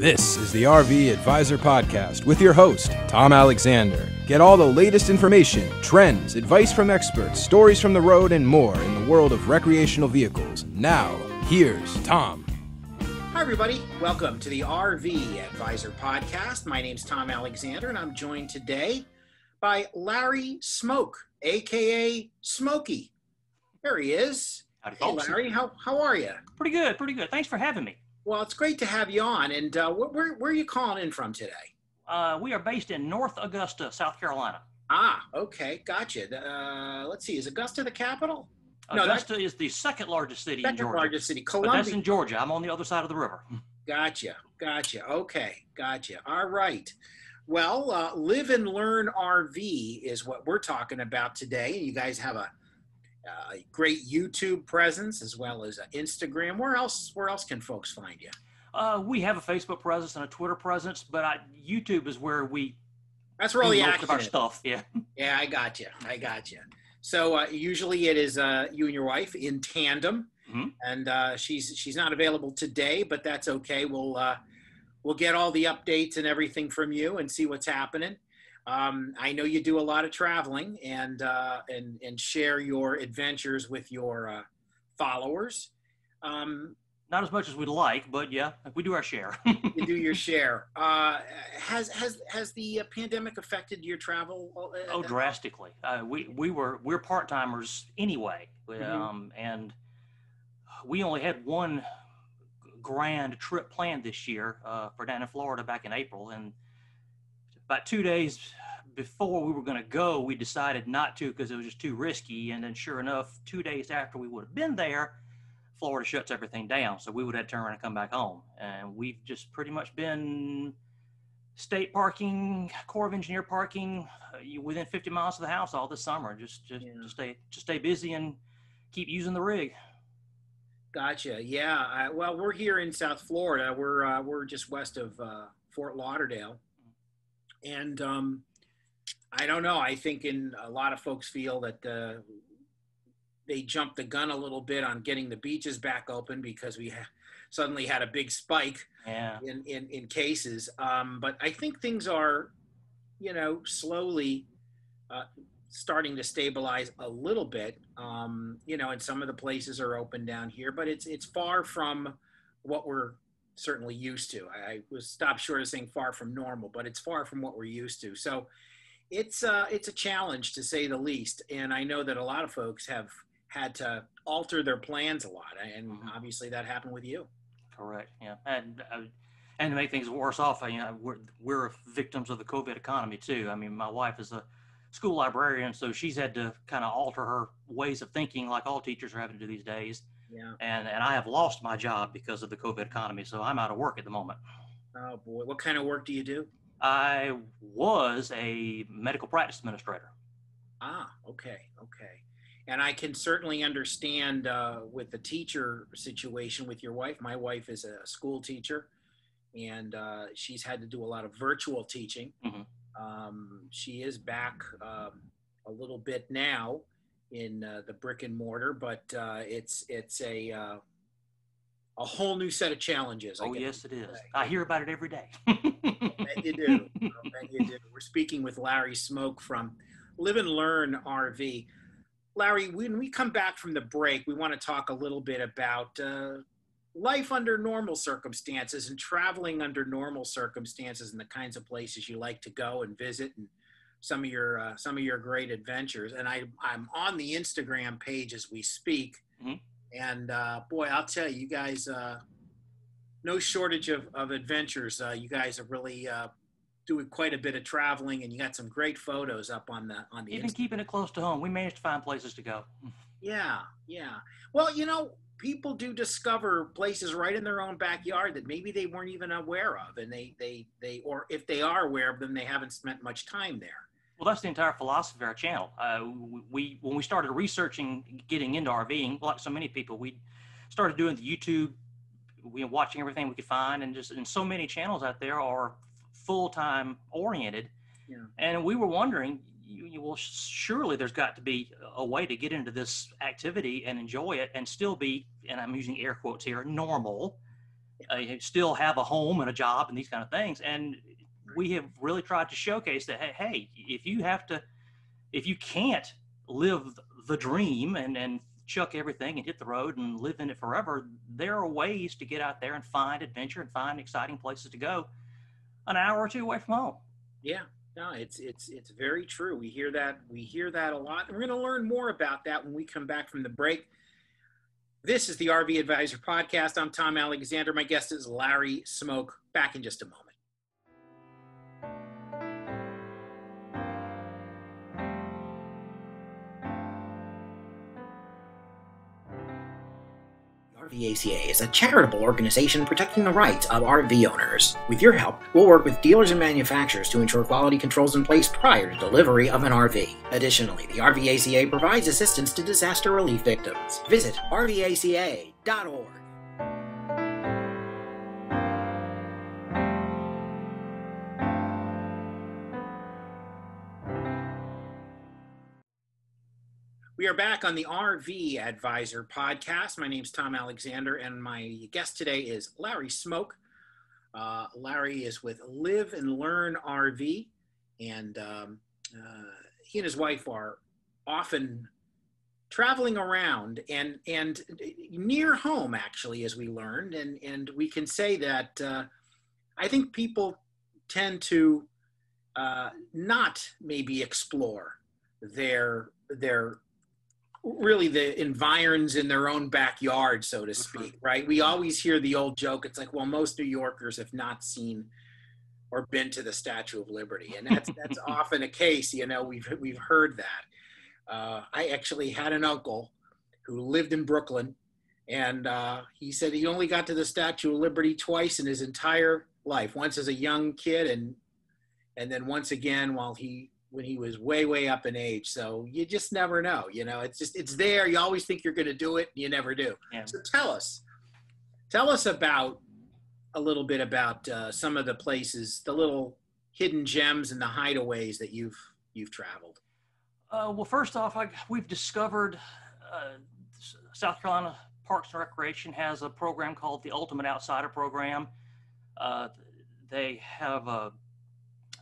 This is the RV Advisor Podcast with your host, Tom Alexander. Get all the latest information, trends, advice from experts, stories from the road, and more in the world of recreational vehicles. Now, here's Tom. Hi, everybody. Welcome to the RV Advisor Podcast. My name's Tom Alexander, and I'm joined today by Larry Smoak, a.k.a. Smokey. There he is. Hey, Larry. How are you? Pretty good. Thanks for having me. Well, it's great to have you on. And where are you calling in from today? We are based in North Augusta, South Carolina. Ah, okay. Gotcha. Let's see. Is Augusta the capital? Augusta is the second largest city in Georgia. Second largest city. Columbia. But that's in Georgia. I'm on the other side of the river. Gotcha. Okay. Gotcha. All right. Well, Live and Learn RV is what we're talking about today. You guys have a great YouTube presence as well as Instagram. Where else can folks find you? We have a Facebook presence and a Twitter presence, but YouTube is where that's where all the action of our is. Stuff. Yeah. Yeah, I got you. So usually it is you and your wife in tandem, and she's not available today, but that's okay. We'll get all the updates and everything from you and see what's happening. I know you do a lot of traveling and share your adventures with your followers. Not as much as we'd like, but yeah, we do our share. You do your share. Has the pandemic affected your travel? Drastically. We're part-timers anyway, and we only had one grand trip planned this year for down in Florida back in April, and about 2 days before we were going to go, we decided not to because it was just too risky. And then sure enough, 2 days after we would have been there, Florida shuts everything down. So we would have to turn around and come back home. And we've just pretty much been state parking, Corps of Engineer parking within 50 miles of the house all this summer, just stay busy and keep using the rig. Gotcha. Yeah. Well, we're here in South Florida. We're just west of Fort Lauderdale. And I don't know. I think a lot of folks feel that they jumped the gun a little bit on getting the beaches back open because we suddenly had a big spike in cases. But I think things are, slowly starting to stabilize a little bit. And some of the places are open down here, but it's far from what we're certainly used to. I was stopped short of saying far from normal, but it's far from what we're used to. So it's a challenge to say the least. And I know that a lot of folks have had to alter their plans a lot. And obviously that happened with you. Correct. Yeah. And to make things worse off, we're victims of the COVID economy too. I mean, my wife is a school librarian, so she's had to kind of alter her ways of thinking like all teachers are having to do these days. Yeah. And I have lost my job because of the COVID economy, so I'm out of work at the moment. Oh boy, what kind of work do you do? I was a medical practice administrator. Ah, okay. And I can certainly understand with the teacher situation with your wife. My wife is a school teacher, and she's had to do a lot of virtual teaching. She is back a little bit now in the brick and mortar, but it's a whole new set of challenges. Oh, yes, it is. I hear about it every day. I bet you do. We're speaking with Larry Smoak from Live and Learn RV. Larry, when we come back from the break, we want to talk a little bit about life under normal circumstances and traveling under normal circumstances and the kinds of places you like to go and visit and some of your great adventures. And I'm on the Instagram page as we speak. And boy, I'll tell you guys, no shortage of adventures. You guys are really doing quite a bit of traveling, and you got some great photos up on the Even keeping it close to home. We managed to find places to go. Yeah. Well, people do discover places right in their own backyard that maybe they weren't even aware of, and they or if they are aware of them, they haven't spent much time there. Well, that's the entire philosophy of our channel. When we started researching getting into RVing, like so many people, we started doing the YouTube, watching everything we could find, and so many channels out there are full-time oriented. Yeah. And we were wondering, well, surely there's got to be a way to get into this activity and enjoy it and still be, and I'm using air quotes here, normal. still have a home and a job and these kind of things. And we have really tried to showcase that, hey, if you can't live the dream and chuck everything and hit the road and live in it forever, there are ways to get out there and find adventure and find exciting places to go an hour or two away from home. Yeah, no, it's very true. We hear that a lot. And we're going to learn more about that when we come back from the break. This is the RV Advisor Podcast. I'm Tom Alexander. My guest is Larry Smoak. Back in just a moment. RVACA is a charitable organization protecting the rights of RV owners. With your help, we'll work with dealers and manufacturers to ensure quality controls in place prior to delivery of an RV. Additionally, the RVACA provides assistance to disaster relief victims. Visit rvaca.org. We are back on the RV Advisor Podcast. My name is Tom Alexander, and my guest today is Larry Smoak. Larry is with Live and Learn RV, and he and his wife are often traveling around and near home, actually, as we learned. And we can say that I think people tend to not maybe explore their really the environs in their own backyard, so to speak, right? We always hear the old joke. It's like, well, most New Yorkers have not seen or been to the Statue of Liberty. And that's often a case, we've heard that. I actually had an uncle who lived in Brooklyn, and he said he only got to the Statue of Liberty twice in his entire life, once as a young kid and then once again when he was way up in age. So you just never know, it's there. You always think you're going to do it. And you never do. Yeah. So tell us about a little bit about some of the places, the little hidden gems and the hideaways that you've traveled. Well, first off, we've discovered South Carolina Parks and Recreation has a program called the Ultimate Outsider Program. They have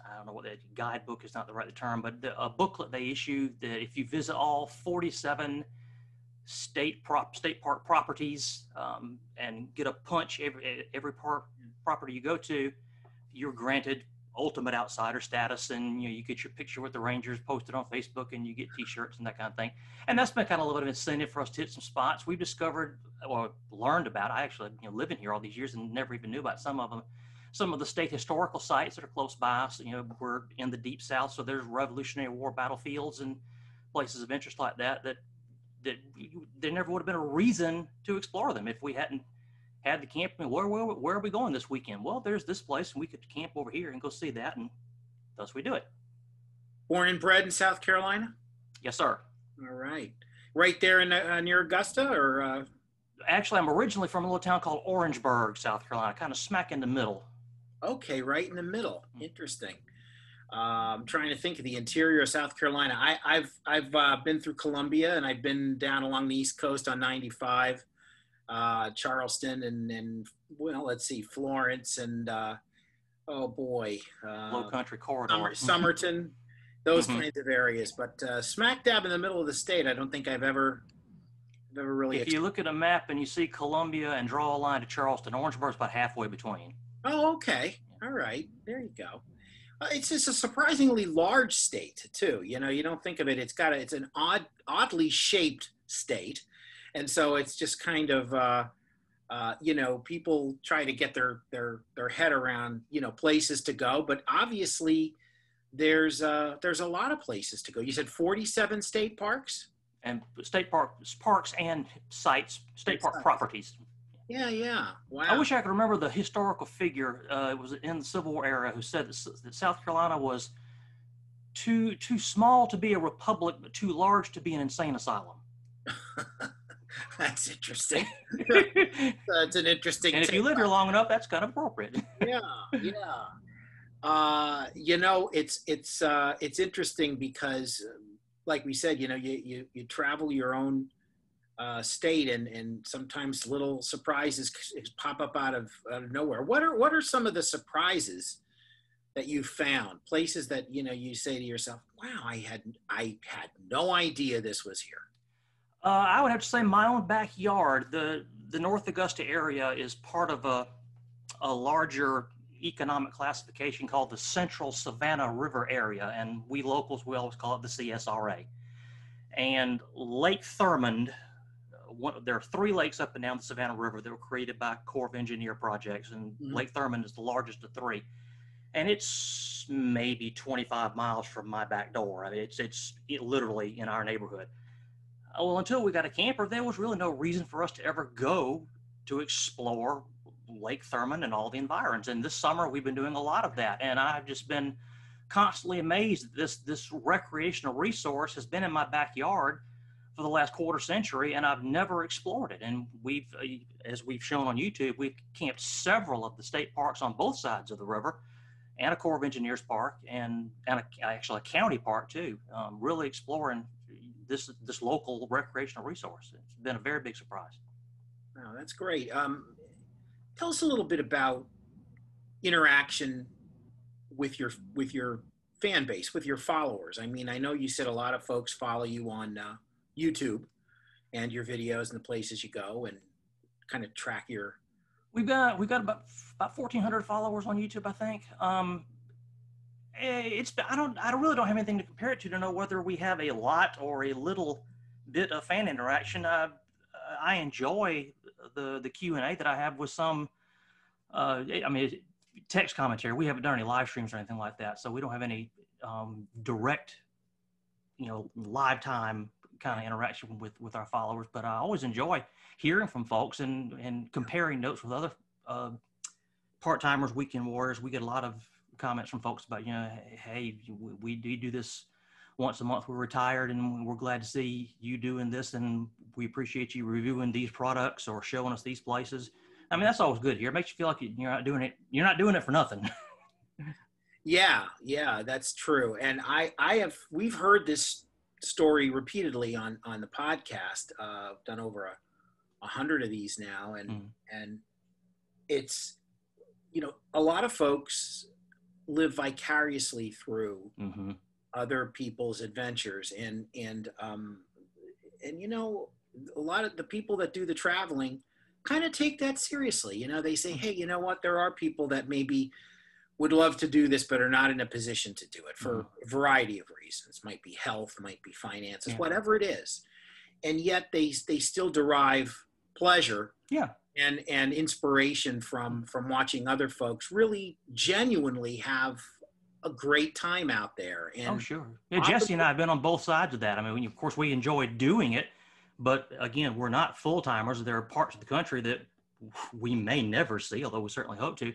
I don't know what that guidebook is not the right term, but a booklet they issue that if you visit all 47 state park properties and get a punch every property you go to, you're granted ultimate outsider status, and you get your picture with the Rangers posted on Facebook, and you get T-shirts and that kind of thing. And that's been kind of a little bit of incentive for us to hit some spots. We've discovered or learned about. I actually living here all these years and never even knew about some of them. Some of the state historical sites that are close by. So, we're in the Deep South, so there's Revolutionary War battlefields and places of interest like that there never would have been a reason to explore them if we hadn't had the camp. Where are we going this weekend? Well, there's this place, and we could camp over here and go see that, and thus we do it. Born and bred in South Carolina? Yes, sir. All right. Right there in near Augusta, or? Actually, I'm originally from a little town called Orangeburg, South Carolina, kind of smack in the middle. Okay, right in the middle. Interesting. I'm trying to think of the interior of South Carolina. I've been through Columbia, and I've been down along the East Coast on 95, Charleston, and well, let's see, Florence, and Low Country Corridor, Somerton, those kinds of areas. But smack dab in the middle of the state, I don't think I've ever really. If you look at a map and you see Columbia and draw a line to Charleston, Orangeburg's about halfway between. Oh, okay. All right. There you go. It's just a surprisingly large state too. You don't think of it. It's an oddly shaped state. And so it's just kind of, people try to get their head around, places to go, but obviously there's a lot of places to go. You said 47 state parks? And state parks and sites, state park properties. Yeah. Wow. I wish I could remember the historical figure. It was in the Civil War era who said that South Carolina was too small to be a republic, but too large to be an insane asylum. That's interesting. That's an interesting. And if you live here long enough, that's kind of appropriate. Yeah. It's interesting because, like we said, you travel your own state, and sometimes little surprises pop up out of nowhere. What are some of the surprises that you found? Places that you say to yourself, "Wow, I had no idea this was here." I would have to say my own backyard. The North Augusta area is part of a larger economic classification called the Central Savannah River Area, and we locals, we always call it the CSRA. And Lake Thurmond, there are 3 lakes up and down the Savannah River that were created by Corps of Engineer projects, and Lake Thurmond is the largest of 3. And it's maybe 25 miles from my back door. I mean, it's literally in our neighborhood. Well, until we got a camper, there was really no reason for us to ever go to explore Lake Thurmond and all the environs. And this summer, we've been doing a lot of that. And I've just been constantly amazed that this recreational resource has been in my backyard for the last quarter century, and I've never explored it. And we've, as we've shown on YouTube, we've camped several of the state parks on both sides of the river, and a Corps of Engineers park, and actually a county park too. Really exploring this local recreational resource. It's been a very big surprise. Wow, that's great. Tell us a little bit about interaction with your fan base, with your followers. I mean, I know you said a lot of folks follow you on YouTube and your videos and the places you go, and kind of track your. We've got about 1,400 followers on YouTube, I think. I really don't have anything to compare it to know whether we have a lot or a little bit of fan interaction. I enjoy the Q&A that I have with some. I mean, text commentary. We haven't done any live streams or anything like that, so we don't have any direct, live time kind of interaction with our followers. But I always enjoy hearing from folks and comparing notes with other part-timers, weekend warriors. We get a lot of comments from folks about, hey, we do this once a month. We're retired, and we're glad to see you doing this, and we appreciate you reviewing these products or showing us these places. I mean, that's always good here. It makes you feel like you're not doing it. You're not doing it for nothing. Yeah, that's true. And we've heard this story repeatedly on the podcast. Done over 100 of these now, and it's, a lot of folks live vicariously through other people's adventures, and a lot of the people that do the traveling kind of take that seriously. They say, hey, you know what? There are people that maybe would love to do this, but are not in a position to do it for a variety of reasons. Might be health, might be finances, whatever it is. And yet they still derive pleasure and inspiration from watching other folks really genuinely have a great time out there. And oh, sure. Yeah, Jesse and I have been on both sides of that. I mean, of course, we enjoy doing it, but again, we're not full-timers. There are parts of the country that we may never see, although we certainly hope to.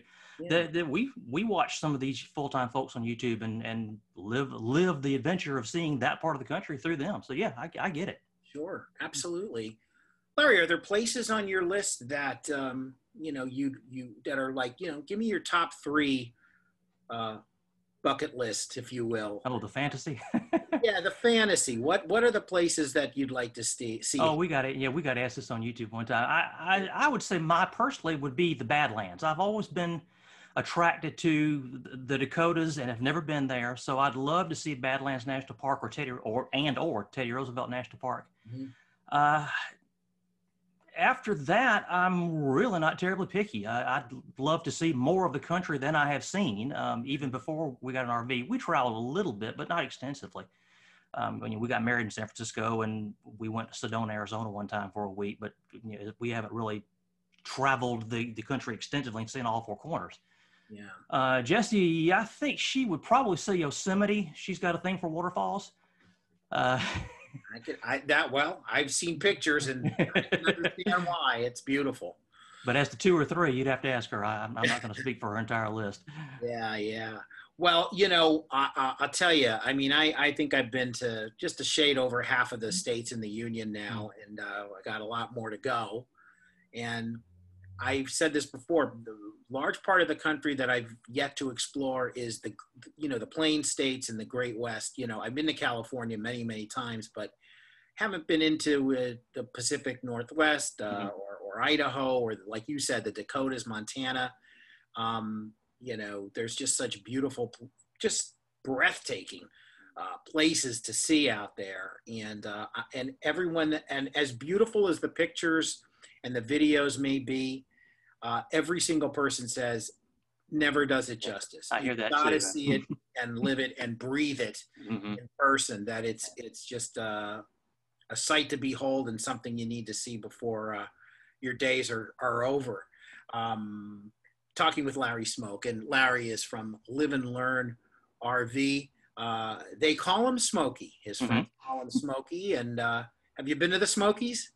That we watch some of these full-time folks on YouTube and live the adventure of seeing that part of the country through them. So yeah, I get it. Sure, absolutely. Larry, are there places on your list that you that are like, give me your top 3 bucket list, if you will? Oh, the fantasy. Yeah, the fantasy. What are the places that you'd like to see? Oh, we got it. Yeah, we got asked this on YouTube one time. I would say my personally would be the Badlands. I've always been attracted to the Dakotas and have never been there, so I'd love to see Badlands National Park or Teddy Roosevelt National Park. After that, I'm really not terribly picky. I'd love to see more of the country than I have seen. Even before we got an RV, we traveled a little bit, but not extensively. We got married in San Francisco, and we went to Sedona, Arizona one time for a week, but we haven't really traveled the country extensively and seen all 4 corners. Yeah. Jessie, I think she would probably say Yosemite. She's got a thing for waterfalls. I've seen pictures and I can understand why. It's beautiful. But as to 2 or 3, you'd have to ask her. I'm not going to speak for her entire list. Yeah. Well, I'll tell you, I mean, I think I've been to just a shade over half of the states in the Union now, and I got a lot more to go. And I've said this before, the large part of the country that I've yet to explore is the Plain States and the Great West. I've been to California many, many times, but haven't been into the Pacific Northwest or Idaho, or like you said, the Dakotas, Montana, there's just such beautiful, just breathtaking places to see out there. And everyone, and as beautiful as the pictures and the videos may be, every single person says, never does it justice. I hear that too. You gotta too. see it and live it and breathe it in person. That it's just a sight to behold and something you need to see before your days are over. Talking with Larry Smoak, and Larry is from Live and Learn RV. They call him Smokey. His friends call him Smokey. And have you been to the Smokies?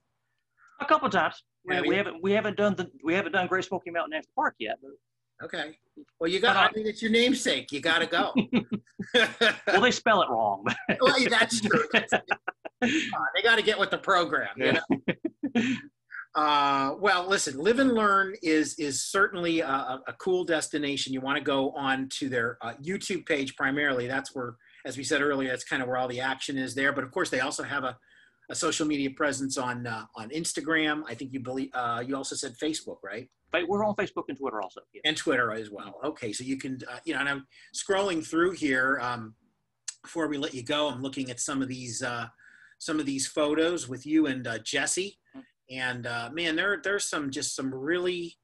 A couple of times. We haven't done Great Smoky Mountain National Park yet. But... Okay. Well, it's your namesake. You got to go. Well, they spell it wrong. Well, that's true. They got to get with the program. You know? Well, listen, Live and Learn is certainly a cool destination. You want to go on to their YouTube page primarily. That's where, as we said earlier, that's kind of where all the action is there. But of course, they also have a social media presence on Instagram. I think you also said Facebook, right? We're on Facebook and Twitter also. Yeah. And Twitter as well. Okay, so you can, and I'm scrolling through here before we let you go. I'm looking at some of these photos with you and Jesse, and man, there's some really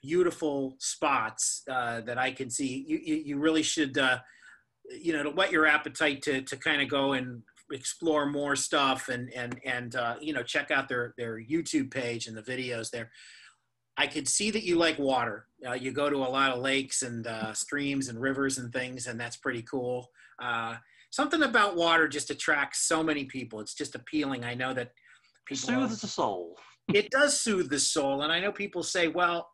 beautiful spots that I can see. You really should, to whet your appetite to kind of go and explore more stuff and check out their YouTube page and the videos there. I could see that you like water. You go to a lot of lakes and streams and rivers and things, and that's pretty cool. Something about water just attracts so many people. It's just appealing. I know that people soothes the soul. It does soothe the soul. And I know people say, well,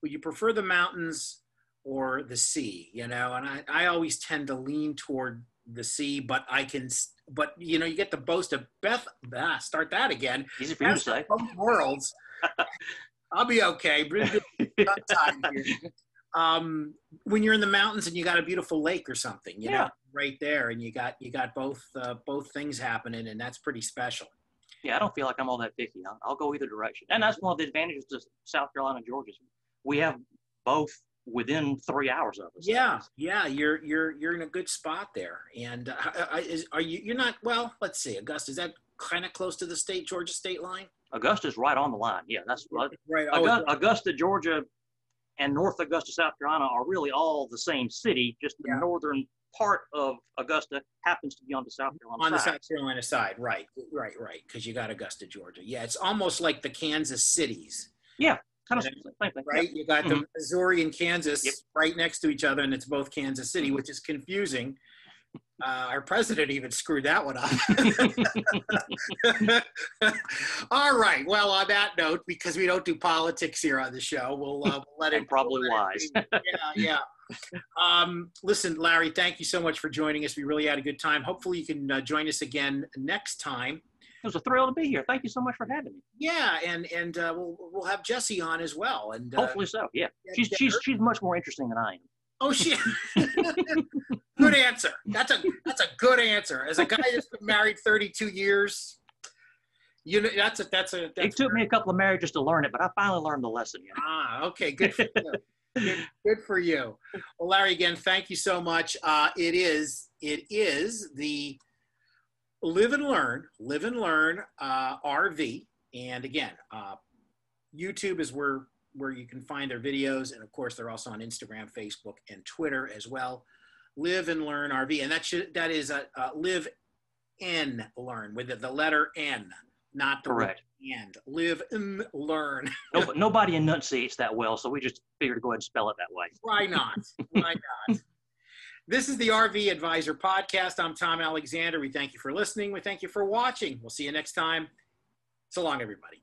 would you prefer the mountains or the sea? And I always tend to lean toward the sea, but you get the boast of start that again. Easy for you to say. Both worlds. I'll be okay. When you're in the mountains and you got a beautiful lake or something, you know, right there, and you got both things happening, and that's pretty special. Yeah, I don't feel like I'm all that picky. I'll go either direction, and that's one of the advantages to South Carolina and Georgia. We have both within 3 hours of us. Yeah, you're in a good spot there. And you're not, well, let's see, Augusta, is that kind of close to the Georgia state line? Augusta's right on the line. Yeah, that's right. Augusta, Georgia, and North Augusta, South Carolina are really all the same city. Just the northern part of Augusta happens to be on the South Carolina side. On the South Carolina side, right. Because you got Augusta, Georgia. Yeah, it's almost like the Kansas cities. Yeah, kind of same thing. Right? You got the Missouri and Kansas right next to each other, and it's both Kansas City, which is confusing. Our president even screwed that one up. All right. Well, on that note, because we don't do politics here on the show, we'll let it. Probably wise. Yeah. Listen, Larry, thank you so much for joining us. We really had a good time. Hopefully, you can join us again next time. It was a thrill to be here. Thank you so much for having me. Yeah, and we'll have Jessie on as well. And hopefully so. Yeah, she's much more interesting than I am. Oh, shit. Good answer. That's a good answer. As a guy that's been married 32 years, that's it took me a couple of marriages to learn it, but I finally learned the lesson. Yeah. Okay. Good for you. Good for you. Well, Larry, again, thank you so much. It is the Live and Learn RV. And again, YouTube is where you can find their videos. And of course, they're also on Instagram, Facebook, and Twitter as well. Live and Learn RV. And that is Live and Learn with the letter N, not the correct. And Live and Learn. Nobody enunciates that well, so we just figured to go ahead and spell it that way. Why not? Why not? This is the RV Advisor Podcast. I'm Tom Alexander. We thank you for listening. We thank you for watching. We'll see you next time. So long, everybody.